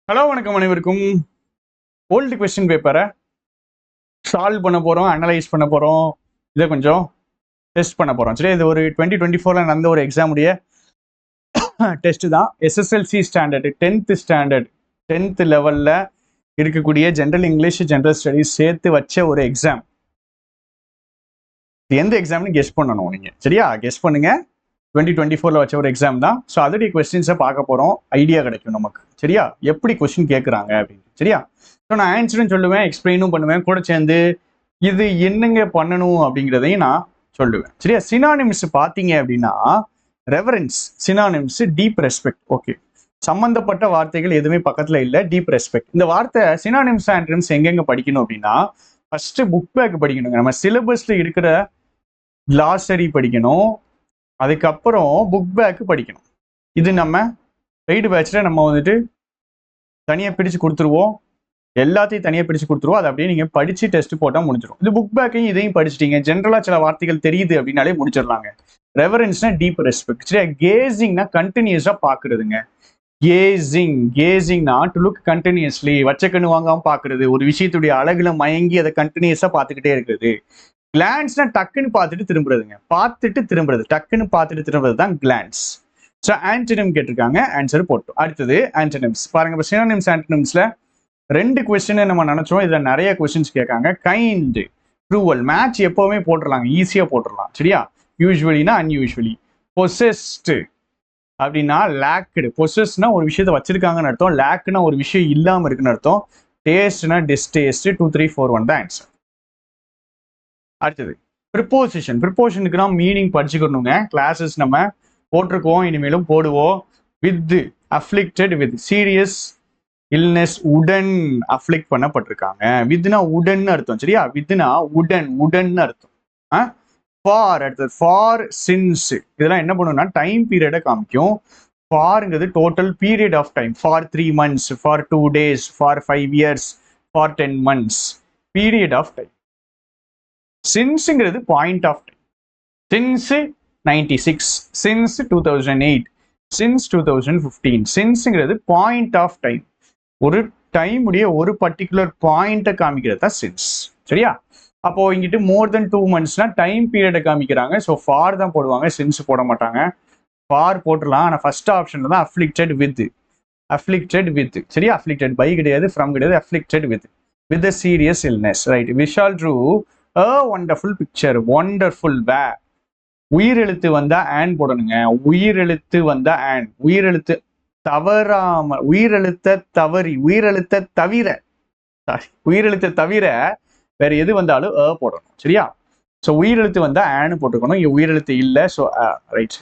Hello வணக்கம் அனைவருக்கும். Old question பேப்பரை சால்வ் பண்ண போகிறோம், அனலைஸ் பண்ண போகிறோம், இதை கொஞ்சம் டெஸ்ட் பண்ண போகிறோம். சரி, இது ஒரு 2024 நடந்த ஒரு எக்ஸாமுடைய டெஸ்ட் தான். SSLC standard 10th standard 10th லெவலில் இருக்கக்கூடிய ஜென்ரல் இங்கிலீஷ், ஜென்ரல் ஸ்டடீஸ் சேர்த்து வச்ச ஒரு எக்ஸாம். எந்த எக்ஸாம்னு கெஸ் பண்ணணும் நீங்கள். சரியா, கெஸ் பண்ணுங்க. 2024 வச்ச ஒரு எக்ஸாம் தான். ஸோ அதோடைய கொஸ்டின்ஸை பார்க்க போகிறோம், ஐடியா கிடைக்கும் நமக்கு. சரியா, எப்படி கொஸ்டின் கேட்குறாங்க அப்படின்னு. சரியா, ஸோ நான் ஆன்சரும் சொல்லுவேன், எக்ஸ்பிளைனும் பண்ணுவேன், கூட சேர்ந்து இது என்னங்க பண்ணணும் அப்படிங்கிறதையும் நான் சொல்லுவேன். சரியா, சினானிம்ஸ் பார்த்தீங்க அப்படின்னா reverence, synonyms deep respect. Okay, சம்பந்தப்பட்ட வார்த்தைகள் எதுவுமே பக்கத்தில் இல்லை, டீப் ரெஸ்பெக்ட். இந்த வார்த்தை சினானிம்ஸ் ஆன்டனிம்ஸ் எங்கெங்க படிக்கணும் அப்படின்னா, ஃபர்ஸ்ட் புக் பேக் படிக்கணுங்க. நம்ம சிலபஸ்ல இருக்கிற கிளாசரி படிக்கணும், அதுக்கப்புறம் புக் பேக் படிக்கணும். இது நம்ம பெய்டு பேட்சில் நம்ம வந்துட்டு தனியாக பிரித்து கொடுத்துருவோம், எல்லாத்தையும் தனியாக பிரித்து கொடுத்துருவோம். அதை அப்படியே நீங்கள் படித்து டெஸ்ட் போட்டால் முடிஞ்சிடும். இது புக் பேக்கையும் இதையும் படிச்சிட்டீங்க, ஜென்ரலாக சில வார்த்தைகள் தெரியுது அப்படின்னாலே முடிச்சிடலாங்க. ரெவரன்ஸ்னா டீப் ரெஸ்பெக்ட். சரியா, கேசிங்னா கண்டினியூஸாக பார்க்குறதுங்க. கேசிங்னா டு லுக் கண்டினியூஸ்லி, வச்ச கண்ணு வாங்காமல் பார்க்குறது, ஒரு விஷயத்துடைய அழகுல மயங்கி அதை கண்டினியூஸாக பார்த்துக்கிட்டே இருக்கிறது. கிளான்ஸ்னா டக்குன்னு பார்த்துட்டு திரும்புறதுங்க, பார்த்துட்டு திரும்புறது, டக்குன்னு பார்த்துட்டு திரும்புறது தான் கிளான்ஸ். ஸோ ஆன்டனிம் கேட்டிருக்காங்க, ஆன்சர் போட்டோம். அடுத்தது ஆன்டனிம்ஸ் பாருங்க. இப்போ சினோனிம்ஸ் ஆன்டனிம்ஸ்ல 2 கொஸ்டின் நம்ம நினைச்சோம், இதுல நிறைய கொஸ்டின்ஸ் கேட்காங்க. கைண்ட், ட்ரூவல், மேட்ச் எப்பவுமே போட்டுடலாங்க, ஈஸியா போட்டுடலாம். சரியா, யூஸ்வலினா அன்யூஸ்வலி, பொசஸ்ட் அப்படின்னா லேக்டு. பொசஸ்னா ஒரு விஷயத்த வச்சிருக்காங்கன்னு அர்த்தம், லேக்னா ஒரு விஷயம் இல்லாம இருக்குன்னு அர்த்தம், டேஸ்ட்னா டிஸ்டேஸ்ட். 2 3 4 1 தான் ஆன்சர். அடுத்தது ப்ரிப்போசிஷன். ப்ரிப்போசிஷனுக்கு தான் மீனிங் படிச்சுக்கணுங்க. கிளாஸஸ் நம்ம போட்டிருக்கோம், இனிமேலும் போடுவோம். With, afflicted with, serious illness உடன் அஃப்ளிக்ட் பண்ணப்பட்டிருக்காங்க. வித்னா உடன் அர்த்தம். சரியா, வித்னா உடன், உடன் அர்த்தம். ஃபார், அடுத்தது ஃபார் சின்ஸ். இதெல்லாம் என்ன பண்ணுன்னா டைம் பீரியடை காமிக்கும். ஃபார்ங்கிறது total period of time. For 3 months, for 2 days, for 5 years, for 10 months, period of time. சின்ஸ்ங்கிறது point of time. Since 96, since 2008, since 2015. சின்ஸ்ங்கிறது பாயிண்ட் ஆஃப் டைம், ஒரு டைம் உடைய ஒரு பர்டிகுலர் பாயிண்ட்டை காமிக்கிறது தான் சின்ஸ். சரியா, அப்போ இங்கிட்டு மோர் தென் 2 monthsனா டைம் பீரியடை காமிக்கிறாங்க. ஸோ ஃபார் தான் போடுவாங்க, சின்ஸ் போட மாட்டாங்க. ஃபார் போட்டுடலாம், ஆனால் ஃபர்ஸ்ட் ஆப்ஷன்ல தான் அஃப்ளிக்டட் வித், அஃப்ளிக்டட் வித். சரியா, அஃப்ளிக்டட் பை கிடையாது, ஃப்ரம் கிடையாது, afflicted with, with a serious illness. Right, Vishal drew a wonderful picture. wonderful way, உயிரெழுத்து வந்தா ஆன் போடணுங்க. உயிரெழுத்து வந்தா ஆன், உயிரெழுத்து தவறாம, உயிரெழுத்த தவறி, உயிரெழுத்த தவிர, உயிரெழுத்த தவிர வேற எது வந்தாலும் போடணும். சரியா, ஸோ உயிரெழுத்து வந்தா ஆன் போட்டுக்கணும், இங்க உயிரெழுத்து இல்லை. So right,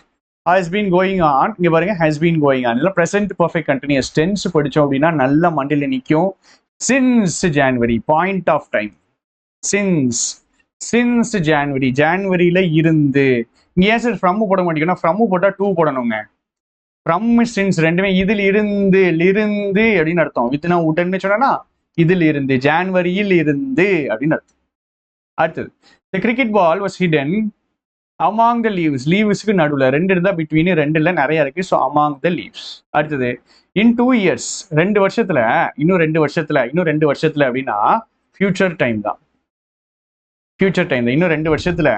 has been going on. இங்க பாருங்க, has been going on. இல்லை ப்ரெசென்ட் பர்ஃபெக்ட் கண்டினியூஸ் டென்ஸ் படித்தோம் அப்படின்னா நல்ல மண்டில நிற்கும். Since January, point of time. Since January, ஜான்வரியில இருந்து. இங்க ஏன் சார் ஃப்ரம் போட மாட்டேங்கன்னா, ஃப்ரம் போட்டா 2 போடணுங்க. ஃப்ரம் சின்ஸ் ரெண்டுமே இதில் இருந்து, இருந்து அப்படின்னு அர்த்தம். வித்னா உடனே சொன்னா இதில் இருந்து, ஜான்வரியில் இருந்து அப்படின்னு அர்த்தம். அடுத்தது, the cricket ball was hidden among the leaves. லீவ்ஸ்க்கு நடுவில், 2 இருந்தா பிட்வீன், 2 இல்லை நிறைய இருக்கு. So among the leaves. அடுத்தது, in 2 years, 2 வருஷத்துல, இன்னும் 2 வருஷத்துல, இன்னும் 2 வருஷத்துல அப்படின்னா ஃபியூச்சர் டைம் தான். ஃபியூச்சர் டைம் தான். இன்னும் 2 வருஷத்துல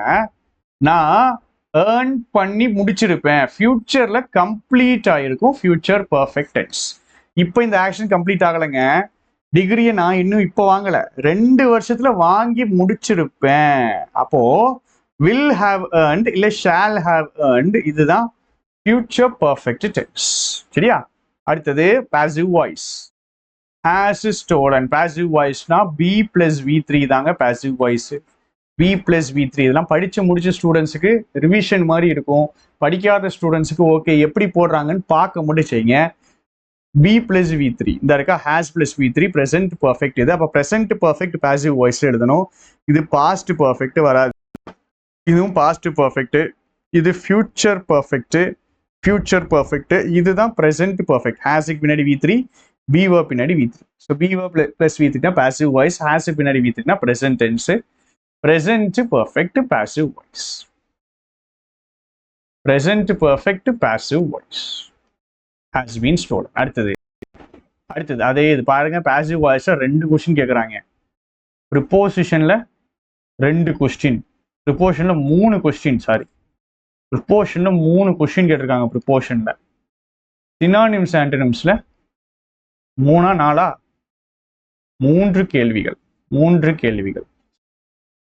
நான் ஏர்ன் பண்ணி முடிச்சிருப்பேன். ஃபியூச்சர்ல கம்ப்ளீட் ஆயிருக்கும், ஃபியூச்சர் பர்ஃபெக்ட் டென்ஸ். இப்போ இந்த ஆக்ஷன் கம்ப்ளீட் ஆகலைங்க, டிகிரியை நான் இன்னும் இப்போ வாங்கல, 2 வருஷத்துல வாங்கி முடிச்சிருப்பேன். அப்போ வில் ஹாவ் ஏர்ன்ட் இல்ல ஷால் ஹாவ் ஏர்ன்ட், இதுதான் ஃபியூச்சர் பர்ஃபெக்ட் டென்ஸ். சரியா, அடுத்தது passive voice. Has stolen. Passive வாய்ஸ்னா பி பிளஸ் V3 தாங்க passive voice. B plus V3 இதெல்லாம் படிச்சு முடிச்ச ஸ்டூடெண்ட்ஸுக்கு ரிவிஷன் மாதிரி இருக்கும். படிக்காத ஸ்டூடெண்ட்ஸுக்கு ஓகே எப்படி போடுறாங்கன்னு பார்க்க மட்டும் செய்யுங்க. B plus V3 இந்த இருக்கா, has plus V3 present perfect. இது அப்போ present perfect passive voice எழுதணும். இது past perfect வராது, இதுவும் past perfect, இது future perfect, future perfect, இதுதான் present perfect. has பின்னாடி V3, B verb பின்னாடி V3. So B verb plus V3 னா passive voice, has பின்னாடி V3 னா present tense. present perfect passive voice, present perfect passive voice, has been stolen. அடுத்தது அடுத்தது அதே இது பாருங்க, பாசிவ் வாய்ஸ்ல 2 கொஸ்டின் கேட்குறாங்க. ப்ரிப்போசிஷன்ல 2 கொஸ்டின், ப்ரிப்போஷன்ல 3 கொஸ்டின், சாரி ப்ரிப்போஷன்ல 3 கொஸ்டின் கேட்டிருக்காங்க. ப்ரிப்போஷன்ல சினானிம்ஸ் ஆன்டனிம்ஸ்ல 3ஆ 4ஆ 3 கேள்விகள், 3 கேள்விகள்.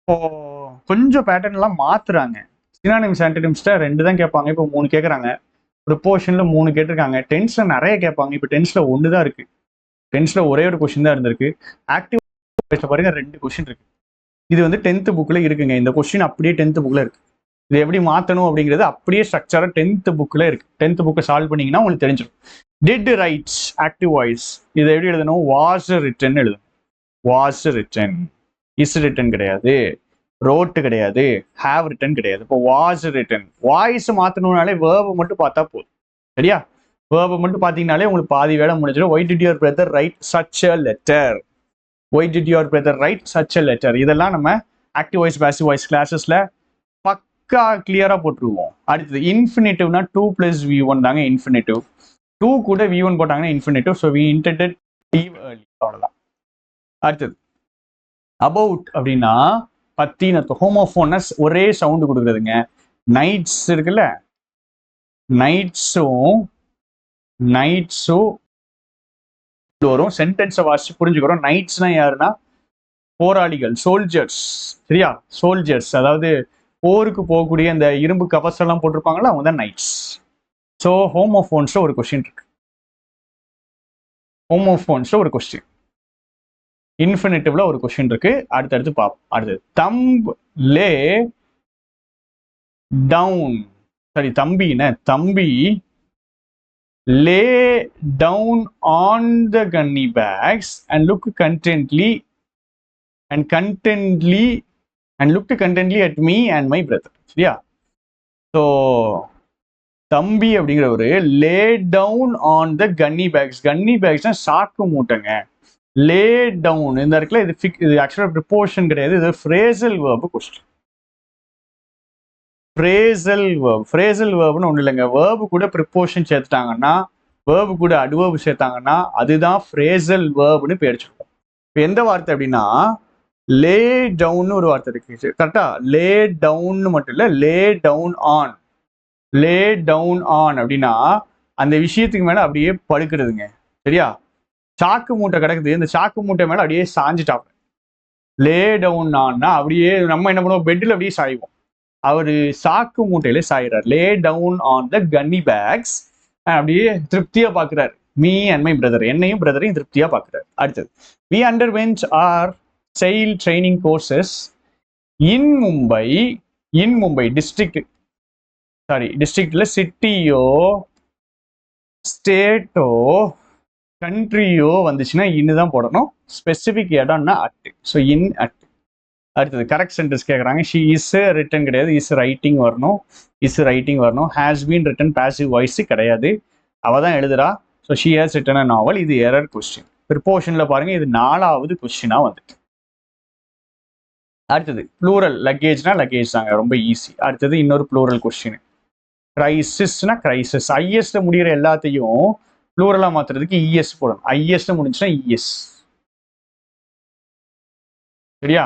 இப்போ கொஞ்சம் பேட்டர்ன் எல்லாம் மாத்துறாங்க. சினானிம்ஸ் ஆன்டனிம்ஸ்ல 2 தான் கேட்பாங்க, இப்போ 3 கேட்குறாங்க. ப்ரிப்போஷன்ல 3 கேட்டிருக்காங்க. டென்ஸ்ல நிறைய கேட்பாங்க, இப்போ டென்ஸ்ல 1 தான் இருக்கு. டென்ஸ்ல ஒரே ஒரு கொஸ்டின் தான் இருந்திருக்கு. ஆக்டிவ் வாய்ஸ்ல பாருங்க 2 கொஸ்டின் இருக்கு. இது வந்து 10th புக்ல இருக்குங்க. இந்த கொஸ்டின் அப்படியே 10th புக்ல இருக்கு. இது எப்படி மாத்தணும் அப்படிங்கிறது அப்படியே ஸ்ட்ரக்சரா 10th புக்ல இருக்கு. 10th புக்கை சால்வ் பண்ணீங்கன்னா உங்களுக்கு தெரிஞ்சிடும். டிட் ரைட்ஸ் ஆக்டிவ் வாய்ஸ், இதை எப்படி எழுதணும்? வாஸ் ரிட்டன் எழுதணும். வாஸ் ரிட்டன், இஸ் ரிட்டன் கிடையாது, ரோட்டு கிடையாது, ஹேவ் ரிட்டன் கிடையாது. இப்போ வாஸ் ரிட்டன். வாய்ஸ் மாத்தணும்னாலே வேர்பை மட்டும் பார்த்தா போதும். சரியா? வேர்பை மட்டும் பார்த்தீங்கனாலே உங்களுக்கு பாதி வேலை முடிஞ்சிடும். Why did your brother right such a letter, why did your brother right such a letter. இதெல்லாம் நம்ம ஆக்டிவ் வாய்ஸ் பாசிவ் வாய்ஸ் கிளாஸஸ்ல பக்கா கிளியரா போட்டுருவோம். அடுத்தது இன்ஃபினிட்டிவ்னா 2 + V1 தாங்க இன்ஃபினிட்டிவ். 2 கூட V1 போட்டாங்கன்னா infinitive. So we intended leave early, அவ்வளோதான். அடுத்தது அபவுட் அப்படின்னா பத்தின ஹோமோஃபோனஸ் ஒரே சவுண்டு கொடுக்குறதுங்க. நைட்ஸ் இருக்குல்ல, நைட்ஸும் வரும். சென்டென்ஸை வாசிச்சு புரிஞ்சுக்கிறோம். நைட்ஸ்னா யாருன்னா போராளிகள், சோல்ஜர்ஸ். சரியா? சோல்ஜர்ஸ், அதாவது போருக்கு போகக்கூடிய அந்த இரும்பு கவசம் எல்லாம் போட்டிருப்பாங்களா, அவங்க தான் நைட்ஸ். ஸோ ஹோமோஃபோன்ஸ்ல ஒரு கொஸ்டின் இருக்கு. ஹோமோஃபோன்ஸ்ல ஒரு கொஸ்டின், இன்ஃபினிட்டிவ்ல ஒரு கொஸ்டின் இருக்கு. அடுத்தடுத்து பார்ப்போம். அடுத்தது தம்ப் லே டவுன், சரி தம்பின்னு, தம்பி லே down on the sunny banks and look contently and looked contently at me and my brother. சரியா? ஸோ தம்பி அப்படிங்கிறவரு லே down on the sunny packs. கன்னி பேக்ஸ்னா சாக்கு மூட்டைங்க. லே டவுன் இந்த இடத்துல இது ஆக்சுவலாக ப்ரிப்போஷன் கிடையாது, இது phrasal verb question. Phrasal verb, phrasal வேர்ப்னு ஒன்றும் இல்லைங்க. வேர்பு கூட ப்ரிப்போஷன் சேர்த்துட்டாங்கன்னா, வேர்பு கூட அட்வர்பு சேர்த்தாங்கன்னா அதுதான் ஃப்ரேசல் வேர்ப்னு பேர் சொல்லுவோம். இப்போ எந்த வார்த்தை அப்படின்னா லே டவுன் ஒரு வார்த்தை இருக்கு. கரெக்டா? லே டவுன் மட்டும் இல்ல, lay down on. Lay down on அப்படின்னா அந்த விஷயத்துக்கு மேல அப்படியே படுக்கிறதுங்க. சரியா? சாக்கு மூட்டை கிடக்குது, இந்த சாக்கு மூட்டை மேல அப்படியே சாஞ்சிட்டாங்க. லே டவுன் ஆன்னா அப்படியே நம்ம என்ன பண்ணுவோம், பெட்ல அப்படியே சாய்வோம். அவரு சாக்கு மூட்டையில சாயிறார். லே down on the sunny packs, அப்படியே திருப்தியா பாக்குறாரு. மீ அண்ட் மை பிரதர், என்னையும் பிரதரையும் திருப்தியா பாக்குறாரு. அடுத்தது we underwent our sail training courses in Mumbai district, sorry districtல சிட்டியோ ஸ்டேட்டோ கண்ட்ரியோ வந்துச்சுன்னா இன்னுதான் போடணும். ஸ்பெசிபிக் இடம்னா அட். So in at. அடுத்தது கரெக்ட் சென்டென்ஸ் கேட்குறாங்க. ஷி இஸ் ரிட்டன் கிடையாது, இஸ் ரைட்டிங் வரணும். இஸ் ரைட்டிங் வரணும். Has been written passive voice கிடையாது, அவ தான் எழுதுறா. So she has written a novel. இது எரர் கொஸ்டின். ப்ரிப்போஷன்ல பாருங்க, இது 4வது கொஸ்டினா வந்துட்டு. அடுத்தது ப்ளூரல், லக்கேஜ்னா லக்கேஜ் தாங்க, ரொம்ப ஈஸி. அடுத்தது இன்னொரு ப்ளூரல் கொஸ்டின். கிரைசிஸ்னா கிரைசிஸ். ஐஎஸ்ல முடிகிற எல்லாத்தையும் ப்ளூரலா மாத்துறதுக்கு இஎஸ் போடணும். ஐஎஸ்ல முடிஞ்சுன்னா இஎஸ். சரியா?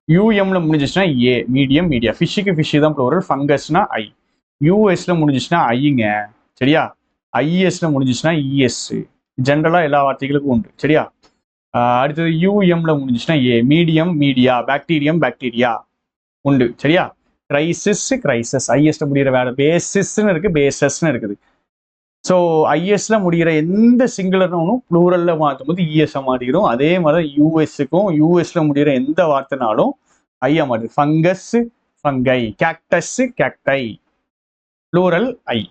யூஎம்ல முடிஞ்சிச்சுன்னா ஏ, மீடியம் மீடியா. ஃபிஷ்ஷுக்கு ஃபிஷ் தான் ப்ளூரல். ஃபங்கஸ்னா ஐ. யூஎஸ்ல முடிஞ்சிச்சுன்னா ஐங்க. சரியா? ஐஎஸ்ல முடிஞ்சிச்சுன்னா இஎஸ். ஜென்ரலா எல்லா வார்த்தைகளுக்கும் உண்டு. சரியா? அடுத்தது யூஎம்ல முடிஞ்சிச்சுன்னா ஏ, மீடியம் மீடியா, பாக்டீரியம் பாக்டீரியா உண்டு. சரியா? Crisis Crysis. ஐஎஸ்ல முடிகிற வேற பேசிஸ்ன்னு இருக்கு, பேசஸ்ன்னு இருக்குது. ஸோ ஐஎஸ்ல முடிகிற எந்த சிங்குலர்னும் ப்ளூரல்ல மாற்றும் போது இஎஸ் மாறிடும். அதே மாதிரி யூஎஸ்க்கும் யூஎஸ்ல முடிகிற எந்த வார்த்தைனாலும் ஐயா மாறிடும். Fungus fungi, cactus cacti, plural I.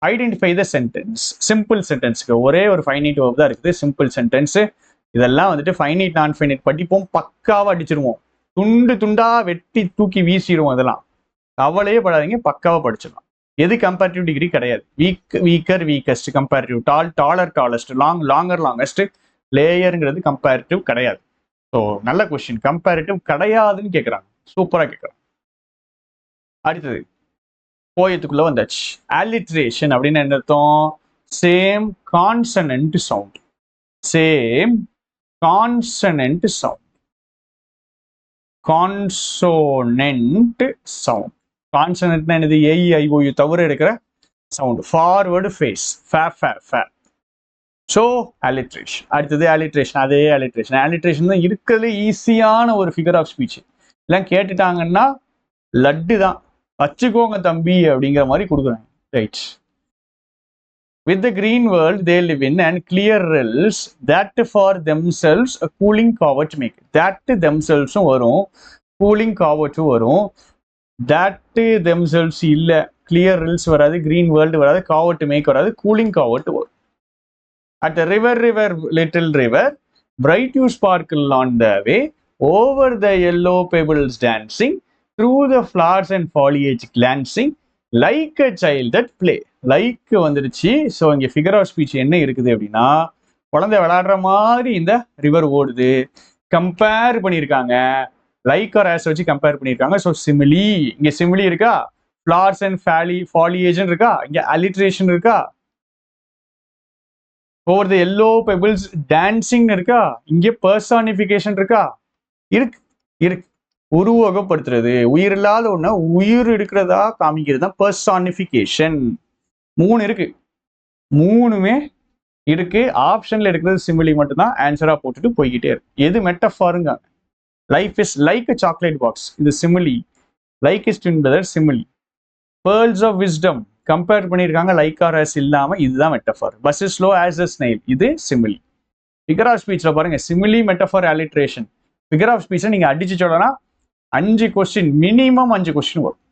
Identify the sentence. Simple சென்டென்ஸ்க்கு ஒரே ஒரு ஃபைனைட் வேர்ப் தான் இருக்குது, சிம்பிள் சென்டென்ஸ். இதெல்லாம் வந்துட்டு ஃபைனைட் நான் ஃபைனைட் படிப்போம், பக்காவா அடிச்சிருவோம். துண்டு துண்டா வெட்டி தூக்கி வீசிடுவோம். இதெல்லாம் கவலையே படாதீங்க, பக்காவா படிச்சிடலாம். எது கம்பேரிட்டிவ் டிகிரி கிடையாது. Weak weaker weakest comparative, tall taller tallest, long longer longest, லேயருங்கிறது கம்பேரிட்டிவ் கிடையாது. ஸோ நல்ல கொஸ்டின். கம்பேரிட்டிவ் கிடையாதுன்னு கேட்குறாங்க, சூப்பராக கேட்குறாங்க. அடுத்தது போயத்துக்குள்ள வந்தாச்சு. அலிட்ரேஷன் அப்படின்னு என்ன அர்த்தம்? Same consonant sound. Same consonant sound. Consonant sound. கான்சனன்ட்னா என்னது? AEIOU தவிர இருக்கிற சவுண்ட். Forward face. ஃபே. So alliteration. அடுத்தது அலிட்ரேஷன். அதே அலிட்ரேஷன். அலிட்ரேஷன் தான் இருக்கிறதுல ஈஸியான ஒரு ஃபிகர் ஆஃப் ஸ்பீச். எல்லாம் கேட்டுட்டாங்கன்னா லட்டு தான், வச்சுக்கோங்க தம்பி அப்படிங்கிற மாதிரி கொடுக்குறாங்க. Right. With the green world they live in and clear rills that for themselves a cooling covert make. That themselves வரும், cooling covert வரும். That themselves இல்ல, clear rills வராது, green world வராது, covert make வராது, cooling covert வரும். At the river, little river, bright you sparkle on the way, over the yellow pebbles dancing, through the flowers and foliage glancing, like a child at play. Like வந்துடுச்சு. So இங்கே figure of speech என்ன இருக்குது அப்படின்னா, குழந்தை விளையாடுற மாதிரி இந்த river ஓடுது. கம்பேர் பண்ணியிருக்காங்க, லைக் ஆர் ஆஸ் வச்சு கம்பேர் பண்ணியிருக்காங்க. ஸோ சிமிலி, இங்கே சிமிலி இருக்கா, ஃப்ளார்ஸ் அண்ட் ஃபாலியேஜன் இருக்கா, இங்கே அலிட்ரேஷன் இருக்கா, over the yellow pebbles dancing இருக்கா, இங்கே பர்சானிஃபிகேஷன் இருக்கா, இருக்கு. உருவகப்படுத்துறது, உயிர் இல்லாத ஒண்ணு உயிர் இருக்கிறதா காமிக்கிறது தான் பர்சானிஃபிகேஷன். 3 இருக்கு, 3மே இருக்கு. ஆப்ஷன்ல இருக்கிறது சிமிலி மட்டும்தான். ஆன்சரா போட்டுட்டு போய்கிட்டே இருக்கு. எது மெட்டஃபாருங்க? Life is like a chocolate box, இது simile. Like is twin brother, simile. Pearls of wisdom compare பண்ணியிருக்காங்க, லைக் ஆர் ஆஸ் இல்லாம, இதுதான் metaphor. Bus is slow as a snail, இது சிமிலி. ஃபிகர் ஆஃப் ஸ்பீச்ல பாருங்க, simile, metaphor, alliteration. Figure of ஸ்பீச்சை நீங்க அடிச்சு சொல்லலாம் 5 கொஸ்டின், மினிமம் 5 கொஸ்டின் வரும்.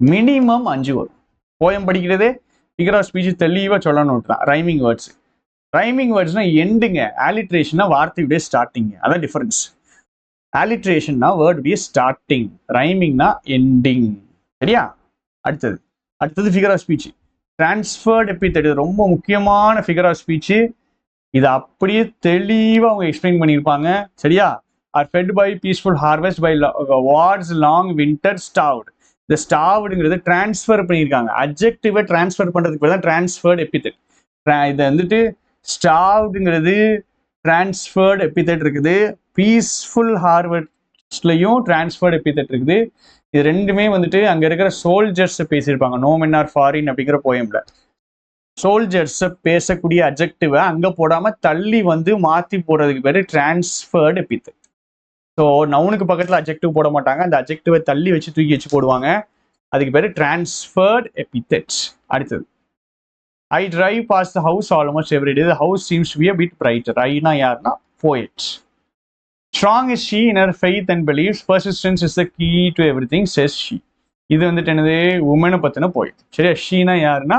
மினிமம் 5 வரும். போயம் படிக்கிறதே ஃபிகர் ஆஃப் ஸ்பீச் தெளிவாக சொல்லணும். Rhyming words. ரைமிங் வேர்ட்ஸ்னா எண்டுங்க, ஆலிட்ரேஷன்னா வார்த்தையுடைய ஸ்டார்டிங். அதான் டிஃபரன்ஸ். ஆலிட்ரேஷன்னா வேர்டுடைய ஸ்டார்டிங், ரைமிங்னா எண்டிங். சரியா? அடுத்தது figure of speech. Transferred epithet, ரொம்ப முக்கியமான ஃபிகர் ஆஃப் ஸ்பீச். இதை அப்படியே தெளிவாக அவங்க எக்ஸ்பிளைன் பண்ணியிருப்பாங்க. சரியா? are fed by peaceful harvest by wars long winter starved. இந்த ஸ்டாவ்டுங்கிறது டிரான்ஸ்ஃபர் பண்ணியிருக்காங்க. அட்ஜெக்டிவை டிரான்ஸ்ஃபர் பண்ணுறதுக்கு பேர் தான் டிரான்ஸ்ஃபர்ட் எபித்தெட். இதை வந்துட்டு ஸ்டாவ்டுங்கிறது டிரான்ஸ்ஃபர்ட் எபித்தெட் இருக்குது. பீஸ்ஃபுல் ஹார்வெஸ்ட்லையும் டிரான்ஸ்ஃபர்ட் எபித்தெட் இருக்குது. இது ரெண்டுமே வந்துட்டு அங்கே இருக்கிற சோல்ஜர்ஸை பேசியிருப்பாங்க. நோ மென் ஆர் ஃபாரின் அப்படிங்கிற போயம்ல சோல்ஜர்ஸை பேசக்கூடிய அட்ஜெக்டிவை அங்கே போடாமல் தள்ளி வந்து மாற்றி போடுறதுக்கு பேர் டிரான்ஸ்ஃபர்ட் எபித்தெட். ஸோ நவுனுக்கு பக்கத்தில் அட்ஜெக்டிவ் போட மாட்டாங்க, அந்த அட்ஜெக்டிவை தள்ளி வச்சு தூக்கி வச்சு போடுவாங்க. அதுக்கு பேர் டிரான்ஸ்ஃபர்ட் எபித்தெட். அடுத்தது, I drive past the house almost every day, the house seems to be a bit brighter. ஐனா யாருன்னா poet. Strong is she in her faith and beliefs, persistence is the key to everything says she. இது வந்துட்டு என்னது? உமனை பற்றின poem. சரியா? ஷீனா யாருன்னா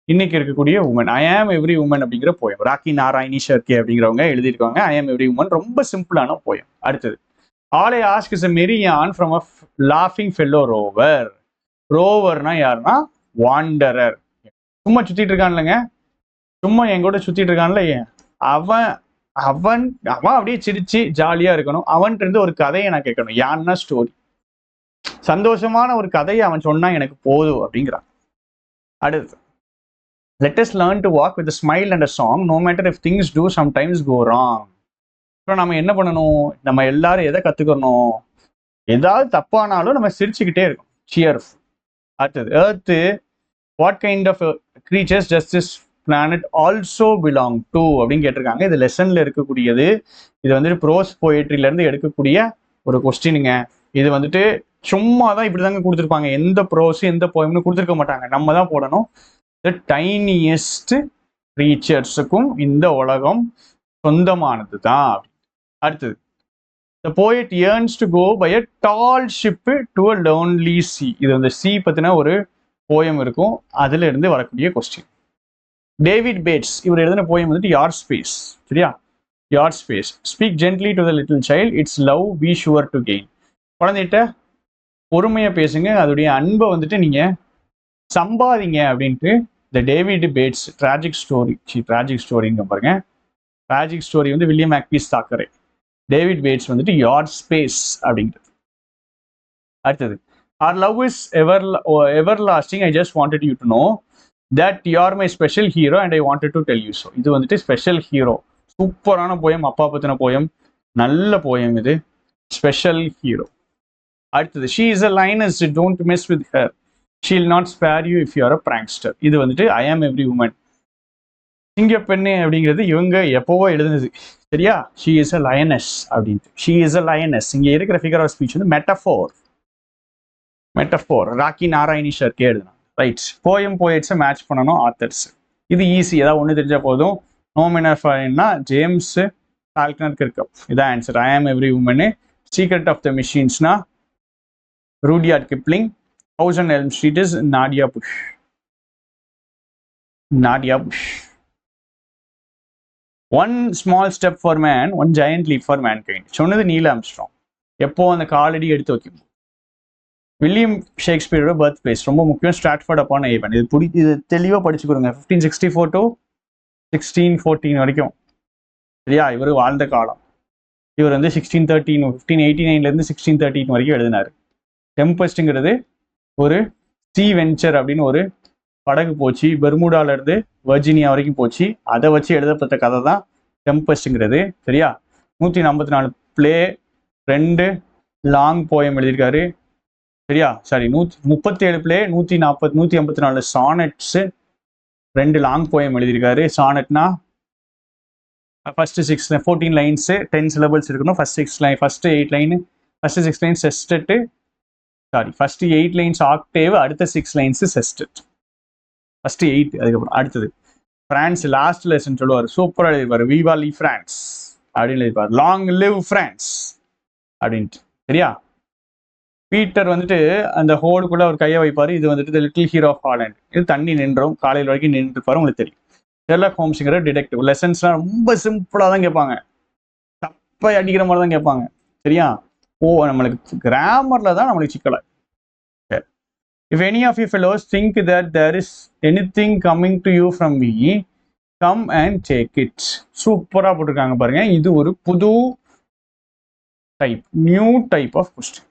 இன்னைக்கு இருக்கக்கூடிய woman. I am every woman அப்படிங்கிற போயம். ராக்கி நாராயணி ஷர்கே அப்படிங்கிறவங்க எழுதியிருக்காங்க ஐ ஆம் எவ்ரி உமன். ரொம்ப சிம்பிளான போயம். அடுத்தது, All I ask is a merry yarn from a laughing fellow rover. ரோவர்னா யாருன்னா வாண்டரர். சும்மா சுத்திட்டு இருக்கான்லங்க, சும்மா என் கூட சுத்திட்டு இருக்கான்ல, அவன் அவன் அவன் அப்படியே சிரிச்சு ஜாலியா இருக்கணும். அவன்கிட்ட இருந்து ஒரு கதையை நான் கேட்கணும். யான்னா ஸ்டோரி, சந்தோஷமான ஒரு கதையை அவன் சொன்னா எனக்கு போதும் அப்படிங்கிறான். அடுத்து, let us learn to walk with a smile and a song, no matter if things do sometimes go wrong. நம்ம என்ன பண்ணணும்? நம்ம எல்லாரும் எதை கத்துக்கணும்? ஏதாவது தப்பானாலும் நம்ம சிரிச்சுக்கிட்டே இருக்கணும். சியர்ஃபுல். அடுத்தது, earth what kind of creatures does this planet also belong to அப்படின்னு கேட்டிருக்காங்க. இது லெசன்ல இருக்கக்கூடியது. இது வந்துட்டு ப்ரோஸ் போயட்ரியிலேருந்து எடுக்கக்கூடிய ஒரு கொஸ்டினுங்க. இது வந்துட்டு சும்மா தான் இப்படி தாங்க கொடுத்துருப்பாங்க. எந்த ப்ரோஸ் எந்த போயம்னு கொடுத்துருக்க மாட்டாங்க. நம்ம தான் போடணும். த டைனியஸ்ட் கிரீச்சர்ஸுக்கும் இந்த உலகம் சொந்தமானது தான். அடுத்தது, the poet yearns to go by a tall ship to a lonely sea. இது வந்து சி பத்தின ஒரு போயம் இருக்கும், அதுல இருந்து வரக்கூடிய கொஸ்டின். டேவிட் பேட்ஸ் இவர் எழுதின போயம் வந்துட்டு யார் ஸ்பேஸ். சரியா? யார் space. Speak gently to the little child, it's love be sure to gain. குழந்தைகிட்ட பொறுமையா பேசுங்க, அதோடைய அன்பை வந்துட்டு நீங்க சம்பாதிங்க அப்படின்ட்டு த டேவிட் பேட்ஸ் ட்ராஜிக் ஸ்டோரிங்க பாருங்க. ட்ராஜிக் ஸ்டோரி வந்து William Makepeace Thackeray. David Bates வந்துட்டு யார் ஸ்பேஸ் அப்படிங்கிறது. அடுத்தது, our love is everlasting, I just wanted you to know that you are my special hero and I wanted to tell you so. இது வந்துட்டு special hero. சூப்பரான poem, அப்பா பத்தின poem, நல்ல போயம் இது. Special hero. அடுத்தது, she is a lioness, don't miss with her, she'll not spare you if you are a prankster. இது வந்துட்டு ஐ ஆம் எவ்ரி உமன். சிங்கப்பெண்ணு அப்படிங்கிறது இவங்க எப்போவோ எழுதுனது, சரியா? ஷீ இஸ் அ லயனஸ் அப்படின்ட்டு. ஷீ இஸ் அ லயனஸ் இங்க இருக்கிற ஃபிகர் ஆஃப் ஸ்பீச் வந்து மெட்டஃபோர். ராக்கி நாராயணி ஷர்க்கே எழுதுனா. ரைட். போயம் போயட்ஸை மேட்ச் பண்ணணும் ஆத்தர்ஸ். இது ஈஸி, ஏதாவது ஒன்று தெரிஞ்சா போதும். நோமினர்னா ஜேம்ஸ் ஃபால்கனர் கிர்கப். இதான் answer. I am every woman. Secret of the மிஷின்ஸ்னா Rudyard Kipling. 1000 Elm Street is Nadia Bush. One small step for man, one giant leap for mankind. சொன்னது நீல் ஆம்ஸ்ட்ராங். எப்போ அந்த காலடி எடுத்து வைக்கும். வில்லியம் ஷேக்ஸ்பியரோட பர்த் பிளேஸ் ரொம்ப முக்கியம், ஸ்ட்ராட்ஃபோர்ட் அப்பான் ஏவன். இது தெளிவாக படிச்சுக்கொடுங்க. 1564 to 1614 வரைக்கும், சரியா? இவர் வாழ்ந்த காலம். இவர் வந்து 1613 1589 1613 வரைக்கும் எழுதினார். டெம்பஸ்ட்ங்கிறது ஒரு சி வெஞ்சர் அப்படின்னு ஒரு படகு போச்சு, பெர்முடால இருந்து வர்ஜீனியா வரைக்கும் போச்சு. அதை வச்சு எழுதப்பட்ட கதை தான் டெம்பஸ்ட்ங்கிறது, சரியா? 154 பிளே, 2 லாங் போயம் எழுதியிருக்காரு, சரியா? Sorry, 137 play, 154 sonnets, 2 long poem எழுதியிருக்காரு. சானட்னா ஃபர்ஸ்ட் 14 லைன்ஸ், 10 சிலபிள்ஸ் இருக்கணும். First 8 line, first 6 lines sestet, sorry first 8 lines octave, அடுத்த 6 லைன்ஸ் செஸ்டட். ஃபர்ஸ்ட் 8, அதுக்கப்புறம் அடுத்தது பிரான்ஸ். லாஸ்ட் லெசன் சொல்லுவார், சூப்பராக எழுதிப்பார், விவா லி பிரான்ஸ் அப்படின்னு எழுதிப்பார், லாங் லிவ் பிரான்ஸ் அப்படின்ட்டு, சரியா? பீட்டர் வந்துட்டு அந்த ஹோலுக்குள்ள அவர் கையை வைப்பார். இது வந்துட்டு லிட்டில் ஹீரோ ஆஃப் ஹாலண்ட். இது தண்ணி நின்றோம், காலையில் வரைக்கும் நின்றுப்பாரு, உங்களுக்கு தெரியும். Sherlock ஹோம்ஸ்ங்கிற detective. லெசன்ஸ்லாம் ரொம்ப சிம்பிளாக தான் கேட்பாங்க, தப்பை அடிக்கிற மாதிரி தான் கேட்பாங்க, சரியா? நம்மளுக்கு கிராமர்ல தான் நம்மளுக்கு சிக்கலை. If any of you fellows think that there is anything coming to you from me, come and take it. சூப்பரா போட்டிருக்காங்க பாருங்க. இது ஒரு புது type, new type of question.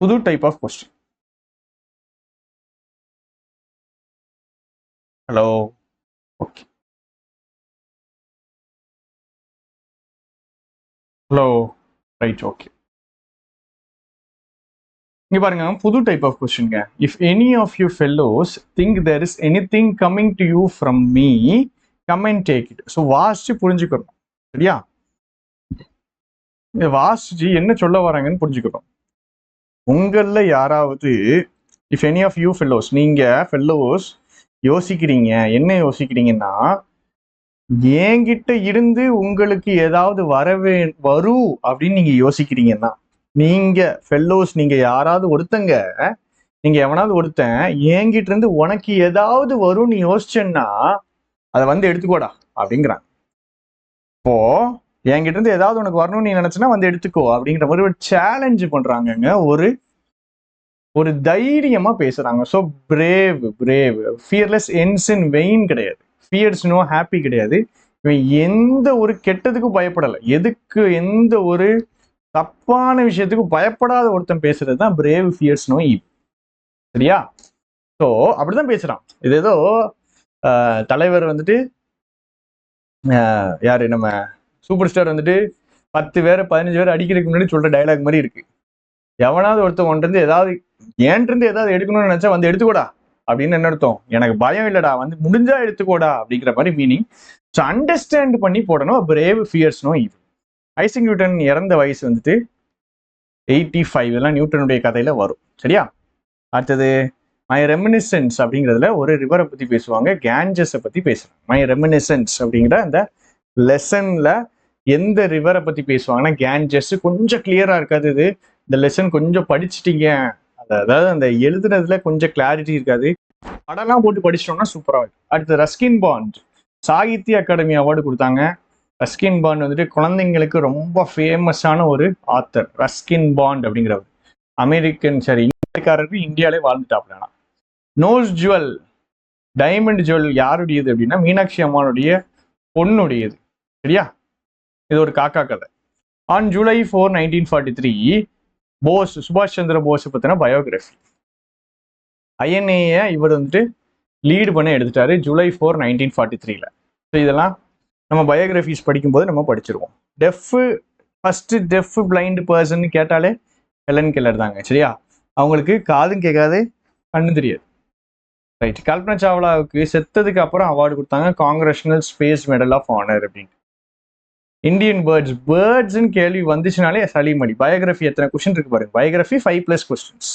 புது type of question. Hello, okay. Hello, right, okay. இங்க பாருங்க, புது டைப் ஆஃப் கொஸ்டின்ங்க. If any of you fellows think there is anything coming to you from me, come and take it. So வாசிச்சு புரிஞ்சுக்கணும், சரியா? வாசிச்சு என்ன சொல்ல வராங்கன்னு புரிஞ்சுக்கணும். உங்களில் யாராவது, if any of you fellows, நீங்க ஃபெல்லோஸ் யோசிக்கிறீங்க, என்ன யோசிக்கிறீங்கன்னா, என்கிட்ட இருந்து உங்களுக்கு ஏதாவது வரும் அப்படின்னு நீங்க யோசிக்கிறீங்கன்னா, நீங்க ஃபெல்லோஸ், நீங்க யாராவது ஒருத்தங்க, நீங்க எவனாவது ஒருத்தன் என்கிட்ட இருந்து உனக்கு ஏதாவது வரும் நீ யோசிச்சேன்னா அதை வந்து எடுத்துக்கோடா அப்படிங்கிறாங்க. இப்போ என்கிட்ட இருந்து ஏதாவது உனக்கு வரணும்னு நீ நினைச்சுன்னா வந்து எடுத்துக்கோ அப்படிங்கிற மாதிரி ஒரு சேலஞ்சு பண்றாங்கங்க. ஒரு தைரியமா பேசுறாங்க. So brave, fearless ends in vain கிடையாது, ஃபியர்ஸ் நோ ஹாப்பி கிடையாது. இவன் எந்த ஒரு கெட்டதுக்கும் பயப்படலை, எதுக்கு எந்த ஒரு தப்பான விஷயத்துக்கு பயப்படாத ஒருத்தன் பேசுறது தான் பிரேவ், ஃபியர்ஸ் நோ ஈவ், சரியா? ஸோ அப்படிதான் பேசுறான். இது ஏதோ தலைவர் வந்துட்டு, யாரு நம்ம சூப்பர் ஸ்டார் வந்துட்டு 10 பேரை 15 பேர் அடிக்கிறதுக்கு முன்னாடி சொல்ற டைலாக் மாதிரி இருக்கு. எவனாவது ஒருத்தன் ஒன்றிருந்து ஏதாவது ஏன்றிருந்து ஏதாவது எடுக்கணும்னு நினைச்சா வந்து எடுத்துக்கோடா அப்படின்னு என்ன அர்த்தம்? எனக்கு பயம் இல்லடா, வந்து முடிஞ்சா எடுத்துக்கோடா அப்படிங்கிற மாதிரி மீனிங். ஸோ அண்டர்ஸ்டாண்ட் பண்ணி போடணும். Brave, fears no eve. Isaac Newton இறந்த வயசு வந்துட்டு 85. இதெல்லாம் நியூட்டனுடைய கதையில வரும், சரியா? அடுத்தது மை ரெமினிசன்ஸ் அப்படிங்கிறதுல ஒரு ரிவரை பத்தி பேசுவாங்க, கேஞ்சஸை பத்தி பேசுறாங்க. மை ரெமினிசன்ஸ் அப்படிங்கிற அந்த லெசன்ல எந்த ரிவரை பத்தி பேசுவாங்கன்னா கேஞ்சஸ். கொஞ்சம் கிளியரா இருக்காது இது, இந்த லெசன் கொஞ்சம் படிச்சுட்டீங்க, அதாவது அந்த எழுதுனதுல கொஞ்சம் கிளாரிட்டி இருக்காது, படம்லாம் போட்டு படிச்சிட்டோம்னா சூப்பரா இருக்கும். அடுத்து Ruskin bond, Sahitya Akademi award கொடுத்தாங்க. ரஸ்கின் பாண்ட் வந்துட்டு குழந்தைங்களுக்கு ரொம்ப ஃபேமஸான ஒரு ஆத்தர். ரஸ்கின் பாண்ட் அப்படிங்கிறவர் அமெரிக்கன், சரி இந்தியக்காரருக்கு, இந்தியாவிலே வாழ்ந்துட்டாப்ல. நோஸ் ஜுவல், டைமண்ட் ஜுவல் யாருடையது அப்படின்னா மீனாட்சி அம்மானுடைய பொண்ணுடையது, சரியா? இது ஒரு காக்கா கதை. ஆன் ஜூலை 4, 1943 போஸ், சுபாஷ் சந்திர போஸ் பத்தின பயோகிராஃபி. ஐஎன்ஏ இவர் வந்துட்டு லீடு பண்ண எடுத்துட்டாரு July 4, 1943. ஸோ இதெல்லாம் நம்ம பயோகிராஃபிஸ் படிக்கும்போது நம்ம படிச்சிருவோம். ஃபர்ஸ்ட் டெஃப் பிளைண்ட் பர்சன் கேட்டாலே ஹெலன் கெல்லர் தாங்க. சரியா? அவங்களுக்கு காதும் கேட்காது, கண்ணும் தெரியாது. ரைட். கல்பனா சாவ்லாவுக்கு செத்ததுக்கு அப்புறம் அவார்டு கொடுத்தாங்க, congressional space medal of honor அப்படின்னு. இந்தியன் பேர்ட்ஸ்ன்னு கேள்வி வந்துச்சுனாலே சலீம் அலி. பயோகிராஃபி எத்தனை கொஸ்டின் இருக்கு பாருங்க. Biography 5+ questions.